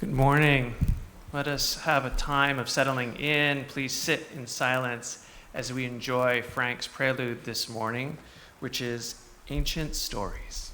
Good morning. Let us have a time of settling in. Please sit in silence as we enjoy Frank's Prelude this morning, which is Ancient Stories.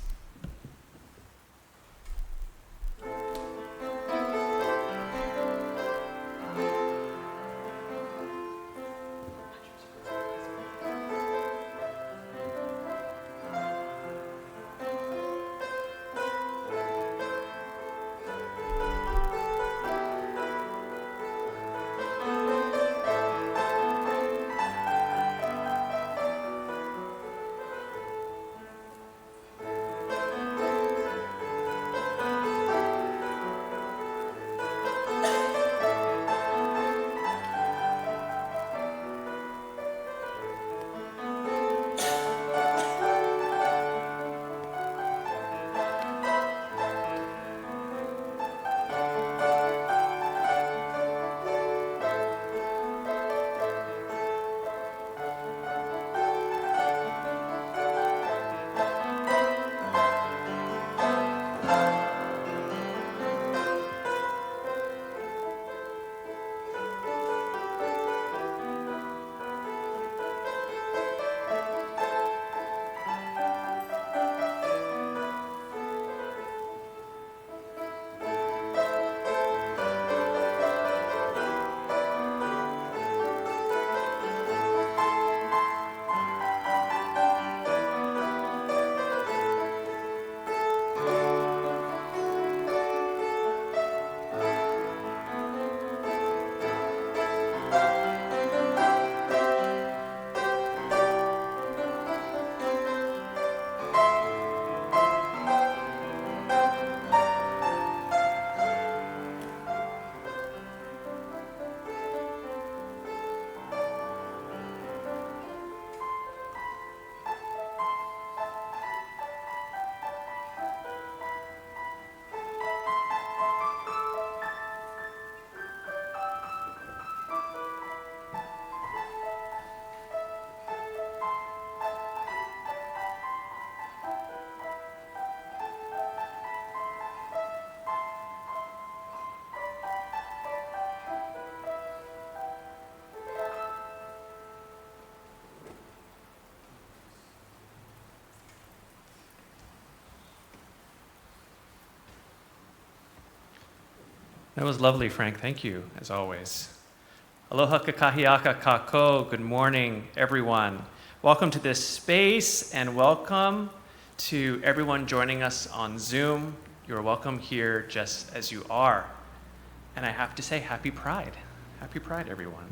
That was lovely, Frank. Thank you, as always. Aloha kakahiaka kako. Good morning, everyone. Welcome to this space, and welcome to everyone joining us on Zoom. You're welcome here just as you are. And I have to say, happy Pride. Happy Pride, everyone.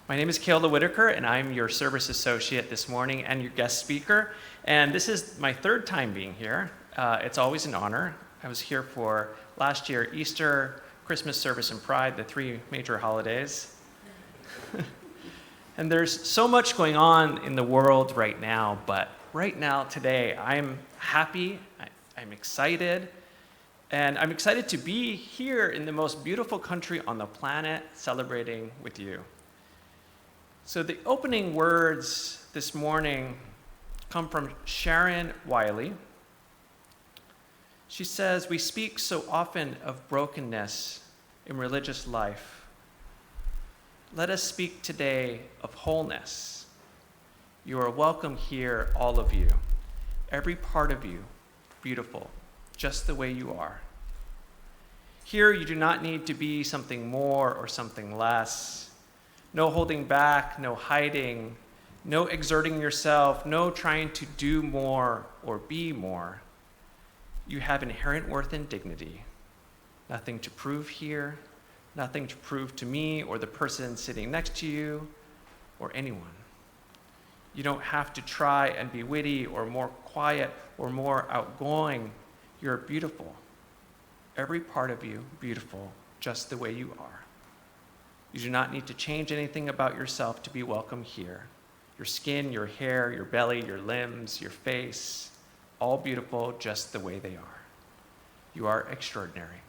My name is Keola Whittaker, and I'm your service associate this morning and your guest speaker. And this is my third time being here. It's always an honor. I was here for last year, Easter, Christmas service, and Pride, the three major holidays. And there's so much going on in the world right now, but right now, today, I'm happy, I'm excited, and I'm excited to be here in the most beautiful country on the planet, celebrating with you. So the opening words this morning come from Sharon Wiley. She says, "We speak so often of brokenness in religious life. Let us speak today of wholeness. You are welcome here, all of you, every part of you, beautiful, just the way you are. Here you do not need to be something more or something less. No holding back, no hiding, no exerting yourself, no trying to do more or be more. You have inherent worth and dignity. Nothing to prove here, nothing to prove to me or the person sitting next to you or anyone. You don't have to try and be witty or more quiet or more outgoing. You're beautiful. Every part of you, beautiful, just the way you are. You do not need to change anything about yourself to be welcome here. Your skin, your hair, your belly, your limbs, your face, all beautiful just the way they are. You are extraordinary.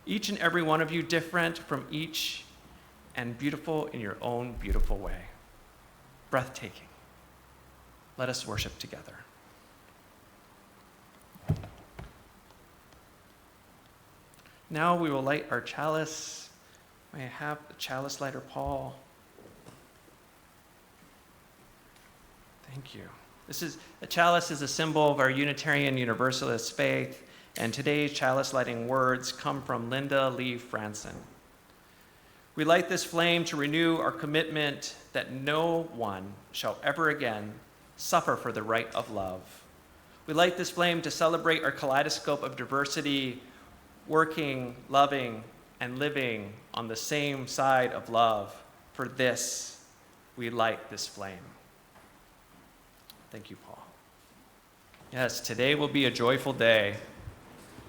Each and every one of you different from each and beautiful in your own beautiful way. Breathtaking. Let us worship together. Now we will light our chalice. May I have the chalice lighter, Paul? Thank you. A chalice is a symbol of our Unitarian Universalist faith, and today's chalice lighting words come from Linda Lee Franson. We light this flame to renew our commitment that no one shall ever again suffer for the right of love. We light this flame to celebrate our kaleidoscope of diversity, working, loving, and living on the same side of love. For this, we light this flame. Thank you, Paul. Yes, today will be a joyful day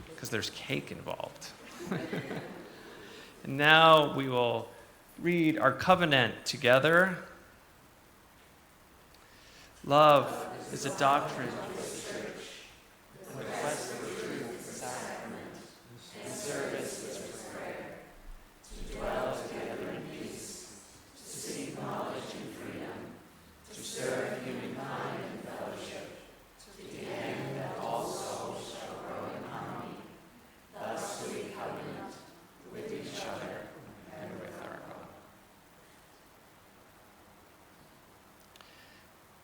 because there's cake involved. And now we will read our covenant together. Love is a doctrine of the church, and the quest of truth and sacrament, and service is for prayer, to dwell together in peace, to seek knowledge and freedom, to serve humankind in fellowship, to the end that all souls shall grow in harmony. Thus we covenant with each other and with our God.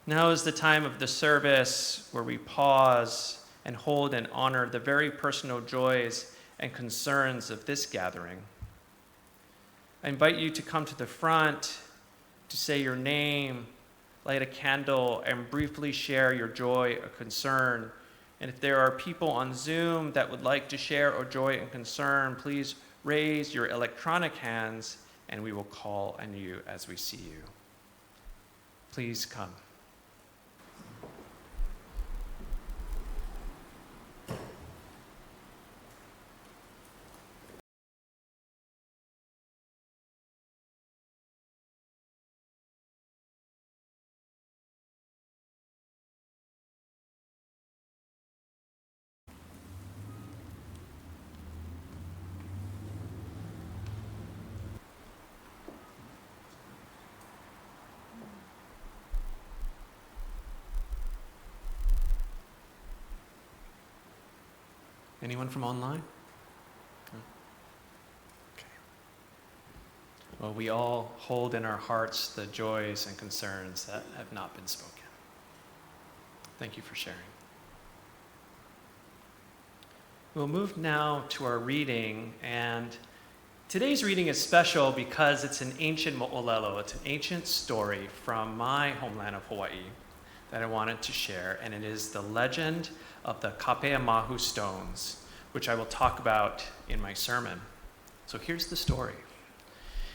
Now is the time of the service where we pause and hold and honor the very personal joys and concerns of this gathering. I invite you to come to the front, to say your name, light a candle, and briefly share your joy or concern. And if there are people on Zoom that would like to share our joy and concern, please raise your electronic hands and we will call on you as we see you. Please come. Anyone from online? No? Okay. Well, we all hold in our hearts the joys and concerns that have not been spoken. Thank you for sharing. We'll move now to our reading, and today's reading is special because it's an ancient mo'olelo. It's an ancient story from my homeland of Hawaii that I wanted to share, and it is the legend of the Kapaemahu stones, which I will talk about in my sermon. So here's the story.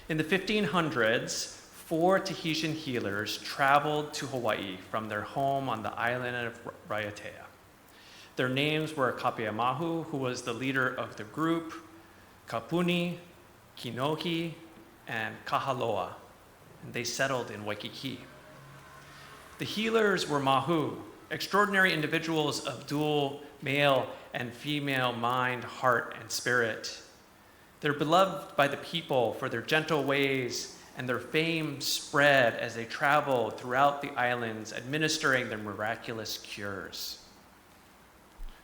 In the 1500s, 4 Tahitian healers traveled to Hawaii from their home on the island of Raiatea. Their names were Kapaemahu, who was the leader of the group, Kapuni, Kinohi, and Kahaloa, and they settled in Waikiki. The healers were mahu, extraordinary individuals of dual male and female mind, heart, and spirit. They're beloved by the people for their gentle ways, and their fame spread as they traveled throughout the islands, administering their miraculous cures.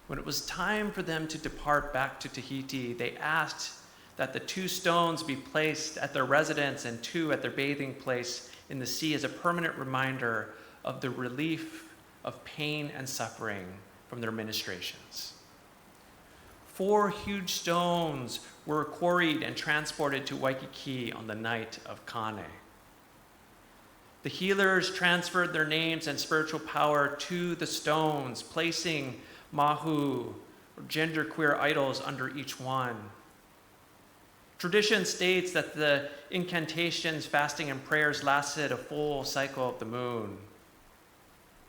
When it was time for them to depart back to Tahiti, they asked that the 2 stones be placed at their residence and 2 at their bathing place in the sea as a permanent reminder of the relief of pain and suffering from their ministrations. 4 huge stones were quarried and transported to Waikiki on the night of Kane. The healers transferred their names and spiritual power to the stones, placing mahu, or genderqueer idols, under each one. Tradition states that the incantations, fasting, and prayers lasted a full cycle of the moon.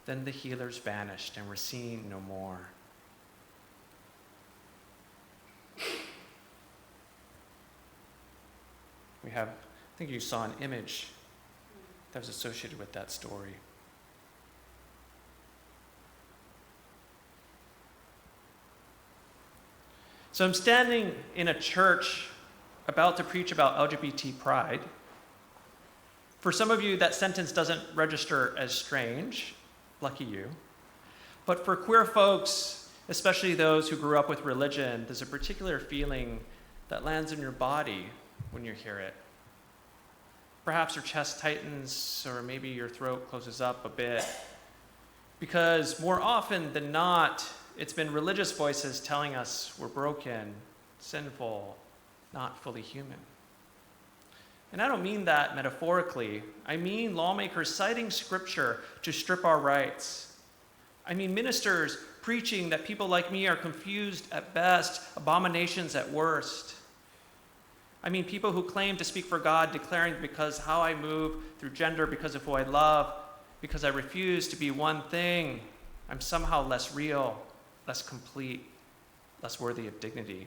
Then the healers vanished and were seen no more. We have, I think you saw an image that was associated with that story. So I'm standing in a church about to preach about LGBT pride. For some of you, that sentence doesn't register as strange. Lucky you. But for queer folks, especially those who grew up with religion, there's a particular feeling that lands in your body when you hear it. Perhaps your chest tightens, or maybe your throat closes up a bit, because more often than not, it's been religious voices telling us we're broken, sinful, not fully human. And I don't mean that metaphorically. I mean lawmakers citing scripture to strip our rights. I mean ministers preaching that people like me are confused at best, abominations at worst. I mean people who claim to speak for God, declaring because how I move through gender, because of who I love, because I refuse to be one thing, I'm somehow less real, less complete, less worthy of dignity.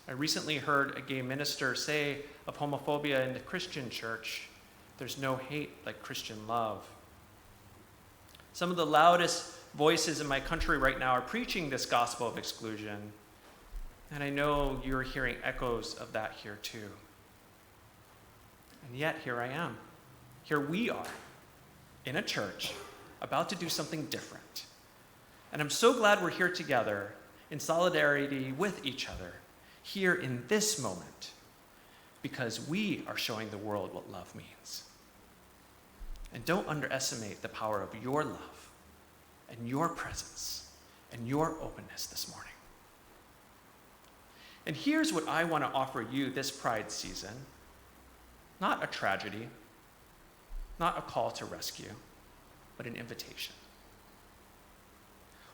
I recently heard a gay minister say of homophobia in the Christian church, there's no hate like Christian love. Some of the loudest voices in my country right now are preaching this gospel of exclusion, and I know you're hearing echoes of that here too. And yet here I am. Here we are in a church about to do something different. And I'm so glad we're here together in solidarity with each other here in this moment, because we are showing the world what love means. And don't underestimate the power of your love and your presence and your openness this morning. And here's what I want to offer you this Pride season. Not a tragedy, not a call to rescue, but an invitation.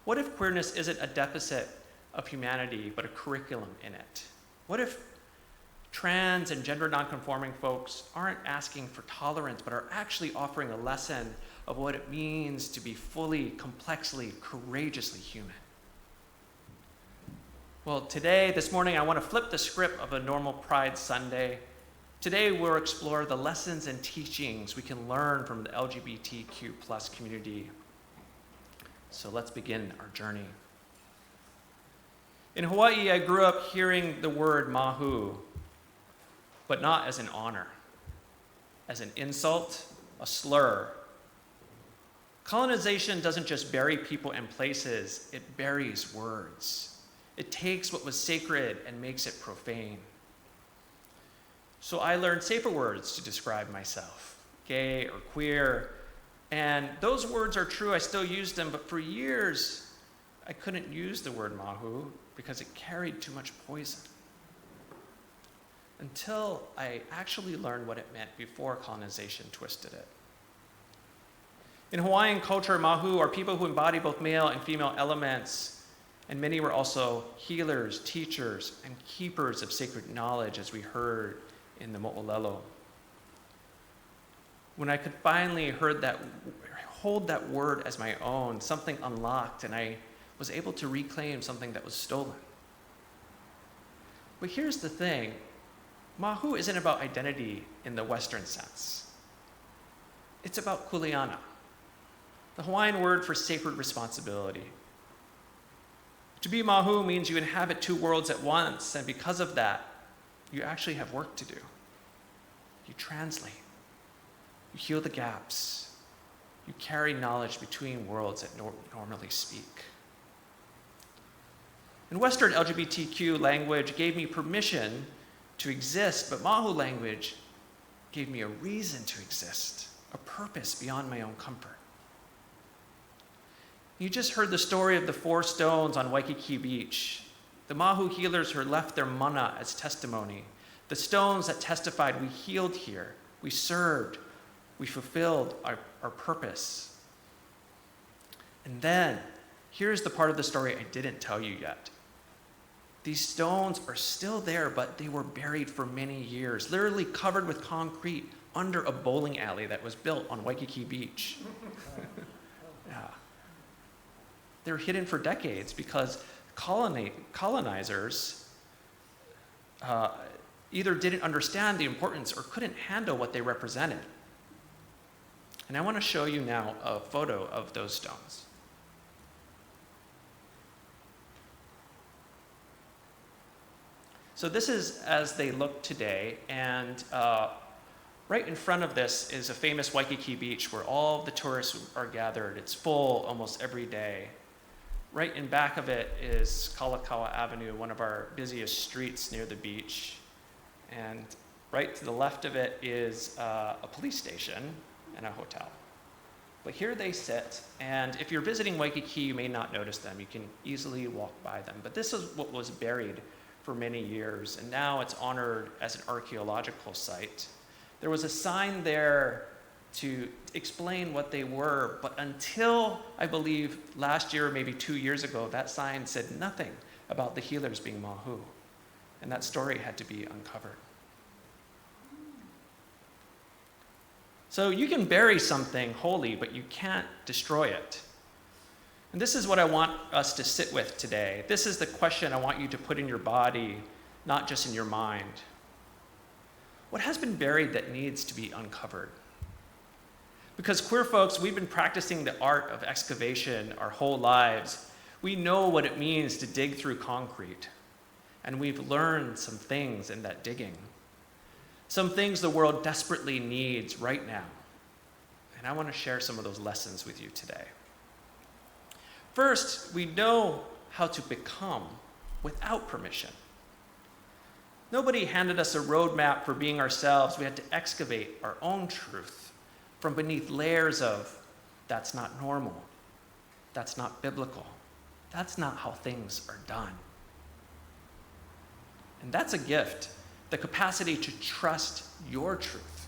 What if queerness isn't a deficit of humanity, but a curriculum in it? What if trans and gender nonconforming folks aren't asking for tolerance, but are actually offering a lesson of what it means to be fully, complexly, courageously human? Well, this morning, I want to flip the script of a normal Pride Sunday. Today, we'll explore the lessons and teachings we can learn from the LGBTQ plus community. So let's begin our journey. In Hawaii, I grew up hearing the word mahu, but not as an honor, as an insult, a slur. Colonization doesn't just bury people and places, it buries words. It takes what was sacred and makes it profane. So I learned safer words to describe myself, gay or queer, and those words are true, I still use them, but for years, I couldn't use the word mahu because it carried too much poison. Until I actually learned what it meant before colonization twisted it. In Hawaiian culture, mahu are people who embody both male and female elements, and many were also healers, teachers, and keepers of sacred knowledge, as we heard in the mo'olelo. When I could finally hold that word as my own, something unlocked, and I was able to reclaim something that was stolen. But here's the thing, mahu isn't about identity in the Western sense. It's about kuleana, the Hawaiian word for sacred responsibility. To be mahu means you inhabit two worlds at once, and because of that, you actually have work to do. You translate, you heal the gaps, you carry knowledge between worlds that normally speak. And Western LGBTQ language gave me permission to exist, but mahu language gave me a reason to exist, a purpose beyond my own comfort. You just heard the story of the 4 stones on Waikiki Beach, the mahu healers who left their mana as testimony, the stones that testified we healed here, we served, we fulfilled our purpose. And then, here's the part of the story I didn't tell you yet. These stones are still there, but they were buried for many years, literally covered with concrete under a bowling alley that was built on Waikiki Beach. Yeah. They were hidden for decades because colonizers either didn't understand the importance or couldn't handle what they represented. And I want to show you now a photo of those stones. So this is as they look today, and right in front of this is a famous Waikiki beach where all the tourists are gathered. It's full almost every day. Right in back of it is Kalakaua Avenue, one of our busiest streets near the beach. And right to the left of it is a police station and a hotel. But here they sit, and if you're visiting Waikiki, you may not notice them. You can easily walk by them. But this is what was buried for many years, and now it's honored as an archaeological site. There was a sign there to explain what they were, but until, I believe, last year or maybe 2 years ago, that sign said nothing about the healers being mahu, and that story had to be uncovered. So you can bury something holy, but you can't destroy it. And this is what I want us to sit with today. This is the question I want you to put in your body, not just in your mind. What has been buried that needs to be uncovered? Because queer folks, we've been practicing the art of excavation our whole lives. We know what it means to dig through concrete, and we've learned some things in that digging. Some things the world desperately needs right now. And I want to share some of those lessons with you today. First, we know how to become without permission. Nobody handed us a roadmap for being ourselves. We had to excavate our own truth from beneath layers of, that's not normal, that's not biblical, that's not how things are done. And that's a gift, the capacity to trust your truth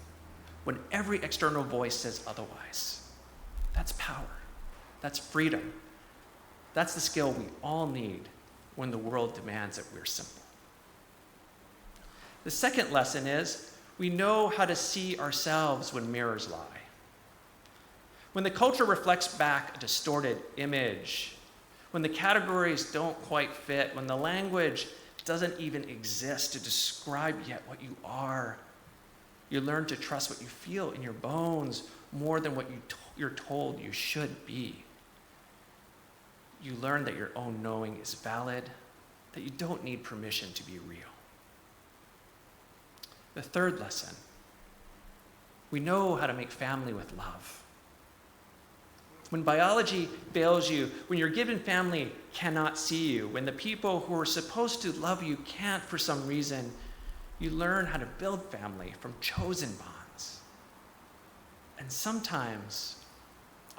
when every external voice says otherwise. That's power, that's freedom. That's the skill we all need when the world demands that we're simple. The second lesson is we know how to see ourselves when mirrors lie. When the culture reflects back a distorted image, when the categories don't quite fit, when the language doesn't even exist to describe yet what you are, you learn to trust what you feel in your bones more than what you're told you should be. You learn that your own knowing is valid, that you don't need permission to be real. The third lesson, we know how to make family with love. When biology fails you, when your given family cannot see you, when the people who are supposed to love you can't for some reason, you learn how to build family from chosen bonds. And sometimes,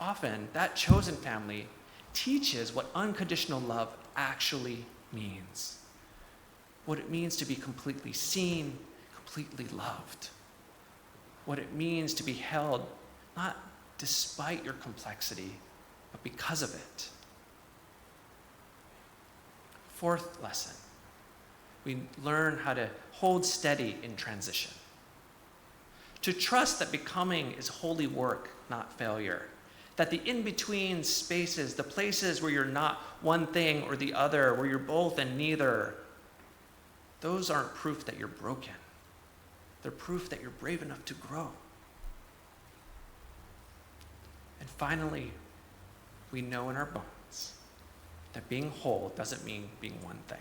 often, that chosen family teaches what unconditional love actually means. What it means to be completely seen, completely loved. What it means to be held, not despite your complexity, but because of it. Fourth lesson, we learn how to hold steady in transition. To trust that becoming is holy work, not failure. That the in-between spaces, the places where you're not one thing or the other, where you're both and neither, those aren't proof that you're broken. They're proof that you're brave enough to grow. And finally, we know in our bones that being whole doesn't mean being one thing.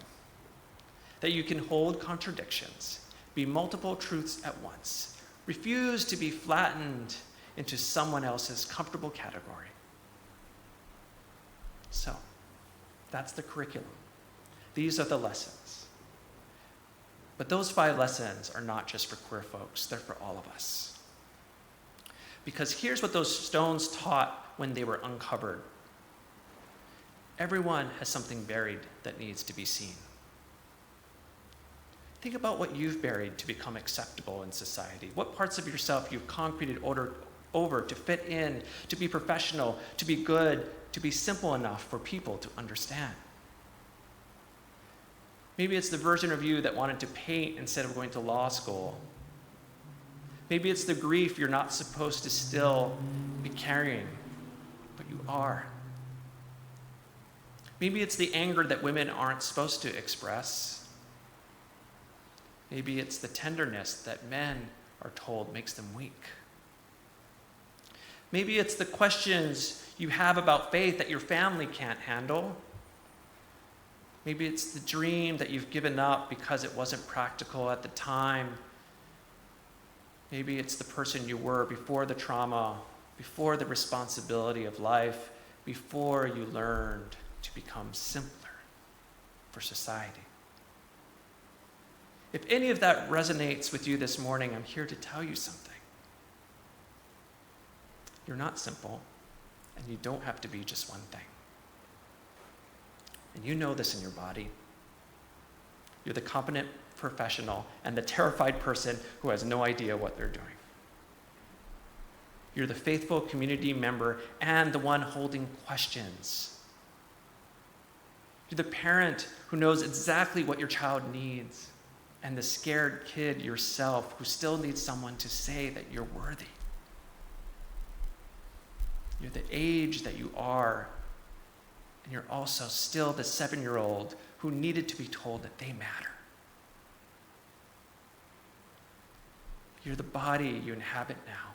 That you can hold contradictions, be multiple truths at once, refuse to be flattened into someone else's comfortable category. So, that's the curriculum. These are the lessons. But those 5 lessons are not just for queer folks, they're for all of us. Because here's what those stones taught when they were uncovered. Everyone has something buried that needs to be seen. Think about what you've buried to become acceptable in society. What parts of yourself you've concreted over to fit in, to be professional, to be good, to be simple enough for people to understand. Maybe it's the version of you that wanted to paint instead of going to law school. Maybe it's the grief you're not supposed to still be carrying, but you are. Maybe it's the anger that women aren't supposed to express. Maybe it's the tenderness that men are told makes them weak. Maybe it's the questions you have about faith that your family can't handle. Maybe it's the dream that you've given up because it wasn't practical at the time. Maybe it's the person you were before the trauma, before the responsibility of life, before you learned to become simpler for society. If any of that resonates with you this morning, I'm here to tell you something. You're not simple, and you don't have to be just one thing. And you know this in your body. You're the competent professional and the terrified person who has no idea what they're doing. You're the faithful community member and the one holding questions. You're the parent who knows exactly what your child needs, and the scared kid yourself who still needs someone to say that you're worthy. You're the age that you are, and you're also still the 7-year-old who needed to be told that they matter. You're the body you inhabit now.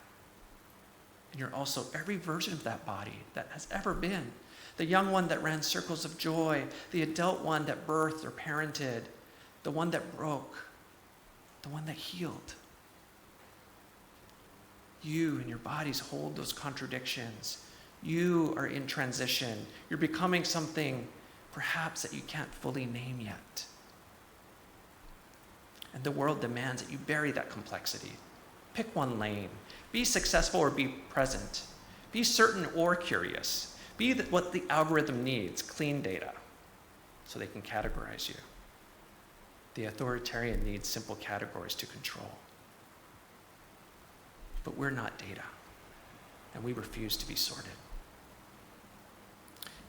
And you're also every version of that body that has ever been. The young one that ran circles of joy, the adult one that birthed or parented, the one that broke, the one that healed. You and your bodies hold those contradictions. You are in transition. You're becoming something perhaps that you can't fully name yet. And the world demands that you bury that complexity. Pick one lane. Be successful or be present. Be certain or curious. Be what the algorithm needs, clean data, so they can categorize you. The authoritarian needs simple categories to control. But we're not data, and we refuse to be sorted.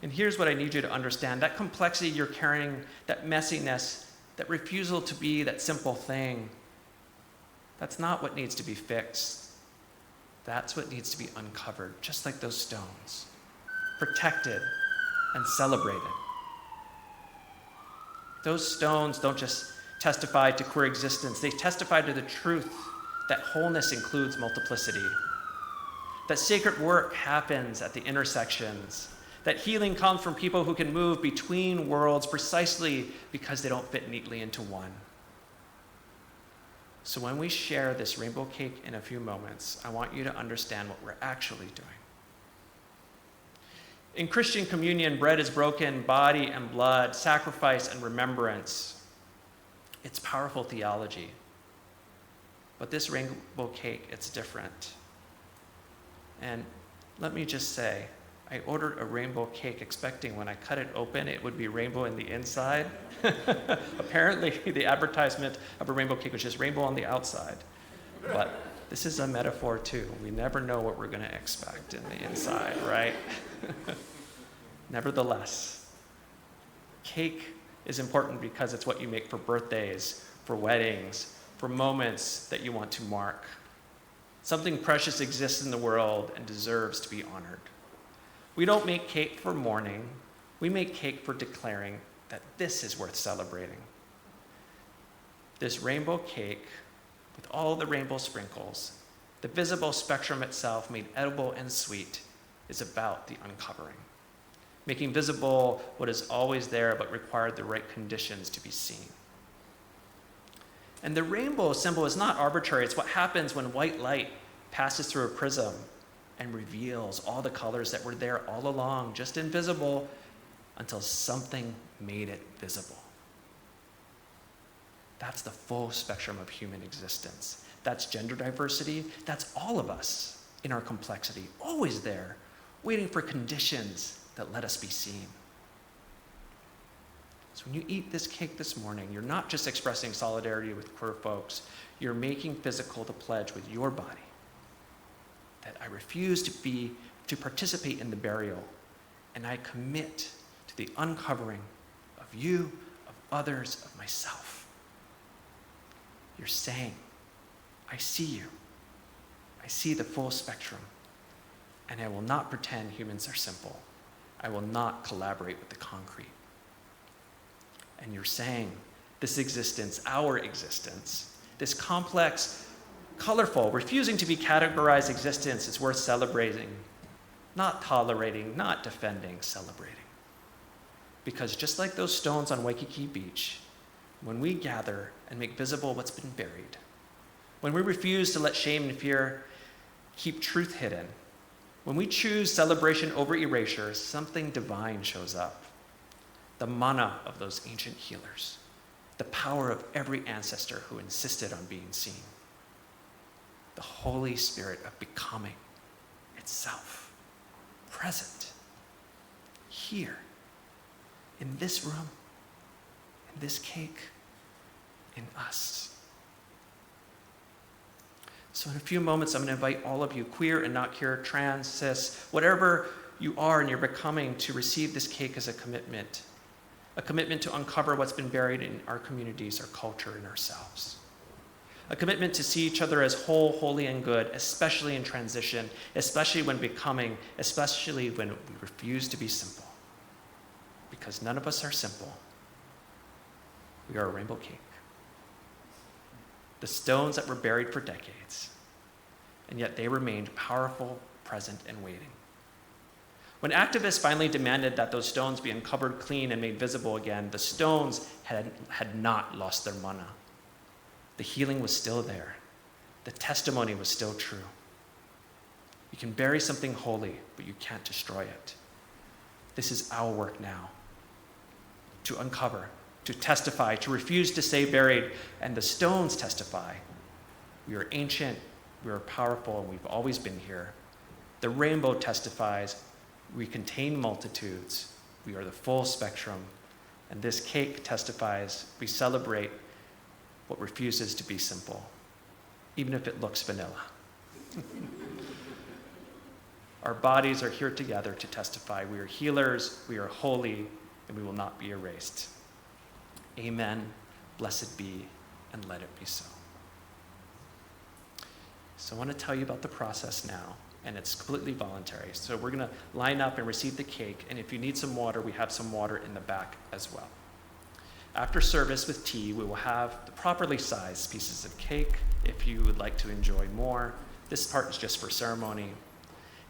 And here's what I need you to understand. That complexity you're carrying, that messiness, that refusal to be that simple thing, that's not what needs to be fixed. That's what needs to be uncovered, just like those stones, protected and celebrated. Those stones don't just testify to queer existence, they testify to the truth that wholeness includes multiplicity, that sacred work happens at the intersections, that healing comes from people who can move between worlds precisely because they don't fit neatly into one. So when we share this rainbow cake in a few moments, I want you to understand what we're actually doing. In Christian communion, bread is broken, body and blood, sacrifice and remembrance. It's powerful theology. But this rainbow cake, it's different. And let me just say, I ordered a rainbow cake expecting when I cut it open, it would be rainbow in the inside. Apparently, the advertisement of a rainbow cake was just rainbow on the outside. But this is a metaphor too. We never know what we're going to expect in the inside, right? Nevertheless, cake is important because it's what you make for birthdays, for weddings, for moments that you want to mark. Something precious exists in the world and deserves to be honored. We don't make cake for mourning. We make cake for declaring that this is worth celebrating. This rainbow cake, with all the rainbow sprinkles, the visible spectrum itself made edible and sweet, is about the uncovering, making visible what is always there but required the right conditions to be seen. And the rainbow symbol is not arbitrary. It's what happens when white light passes through a prism and reveals all the colors that were there all along, just invisible, until something made it visible. That's the full spectrum of human existence. That's gender diversity. That's all of us in our complexity, always there, waiting for conditions that let us be seen. So when you eat this cake this morning, you're not just expressing solidarity with queer folks, you're making physical the pledge with your body that I refuse to participate in the burial, and I commit to the uncovering of you, of others, of myself. You're saying, I see you. I see the full spectrum, and I will not pretend humans are simple. I will not collaborate with the concrete. And you're saying, this existence, our existence, this complex, colorful, refusing to be categorized existence is worth celebrating, not tolerating, not defending, celebrating. Because just like those stones on Waikiki Beach, when we gather and make visible what's been buried, when we refuse to let shame and fear keep truth hidden, when we choose celebration over erasure, something divine shows up. the mana of those ancient healers, the power of every ancestor who insisted on being seen, the Holy Spirit of becoming itself, present, here, in this room, in this cake, in us. So in a few moments, I'm going to invite all of you, queer and not queer, trans, cis, whatever you are and you're becoming, to receive this cake as a commitment to uncover what's been buried in our communities, our culture, and ourselves. A commitment to see each other as whole, holy, and good, especially in transition, especially when becoming, especially when we refuse to be simple. Because none of us are simple. We are a rainbow cake. The stones that were buried for decades, and yet they remained powerful, present, and waiting. When activists finally demanded that those stones be uncovered clean and made visible again, the stones had not lost their mana. The healing was still there. The testimony was still true. You can bury something holy, but you can't destroy it. This is our work now. To uncover, to testify, to refuse to stay buried, and the stones testify. We are ancient, we are powerful, and we've always been here. The rainbow testifies, we contain multitudes, we are the full spectrum, and this cake testifies, we celebrate what refuses to be simple, even if it looks vanilla. Our bodies are here together to testify. We are healers, we are holy, and we will not be erased. Amen, blessed be, and let it be so. So I want to tell you about the process now, and it's completely voluntary. So we're going to line up and receive the cake, and if you need some water, we have some water in the back as well. After service with tea, we will have the properly sized pieces of cake if you would like to enjoy more. This part is just for ceremony.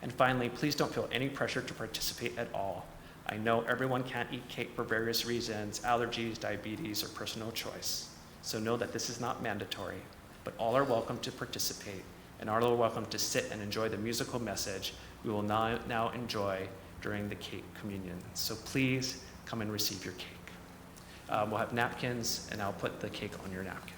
And finally, please don't feel any pressure to participate at all. I know everyone can't eat cake for various reasons, allergies, diabetes, or personal choice. So know that this is not mandatory, but all are welcome to participate, and all are welcome to sit and enjoy the musical message we will now enjoy during the cake communion. So please come and receive your cake. We'll have napkins, and I'll put the cake on your napkin.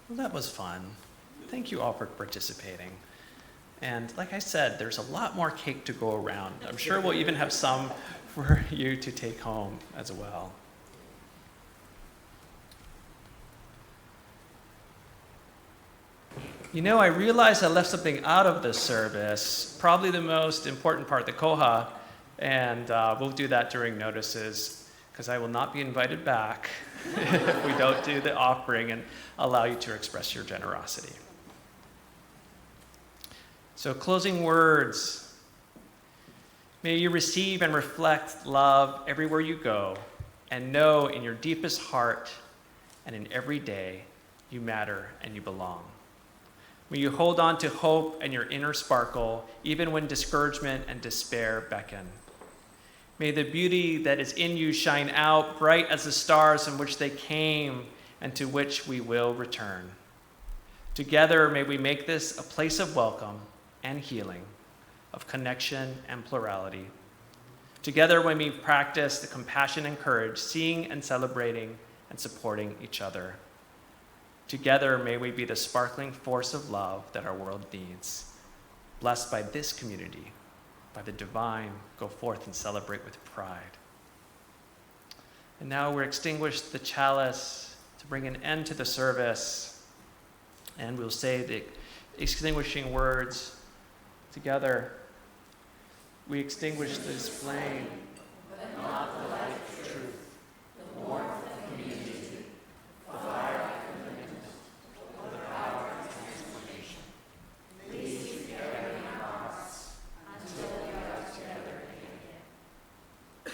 Well, that was fun. Thank you all for participating. And like I said, there's a lot more cake to go around. I'm sure we'll even have some for you to take home as well. You know, I realized I left something out of this service, probably the most important part, the koha, and we'll do that during notices, because I will not be invited back if we don't do the offering and allow you to express your generosity. So closing words. May you receive and reflect love everywhere you go, and know in your deepest heart and in every day you matter and you belong. May you hold on to hope and your inner sparkle, even when discouragement and despair beckon. May the beauty that is in you shine out bright as the stars from which they came and to which we will return. Together, may we make this a place of welcome and healing, of connection and plurality. Together, when we practice the compassion and courage, seeing and celebrating and supporting each other. Together, may we be the sparkling force of love that our world needs. Blessed by this community, by the divine, go forth and celebrate with pride. And now we'll extinguish the chalice to bring an end to the service. And we'll say the extinguishing words together. We extinguish this flame, but not the light of truth, the warmth of community, the fire of commitment, or the power of transformation. These we carry in our hearts until we are together again.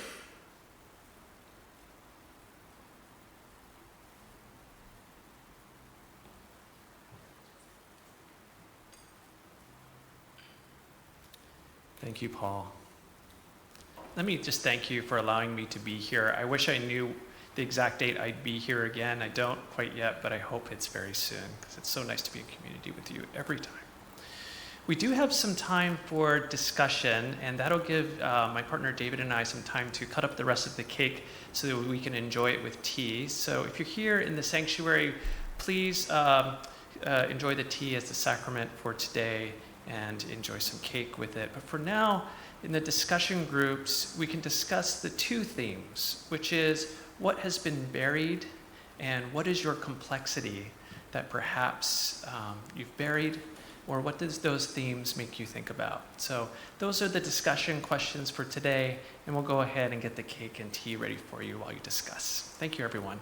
Thank you, Paul. Let me just thank you for allowing me to be here. I wish I knew the exact date I'd be here again. I don't quite yet, but I hope it's very soon, because it's so nice to be in community with you every time. We do have some time for discussion, and that'll give my partner David and I some time to cut up the rest of the cake so that we can enjoy it with tea. So if you're here in the sanctuary, please enjoy the tea as the sacrament for today and enjoy some cake with it. But for now, in the discussion groups, we can discuss the two themes, which is what has been buried and what is your complexity that perhaps you've buried, or what does those themes make you think about? So those are the discussion questions for today, and we'll go ahead and get the cake and tea ready for you while you discuss. Thank you, everyone.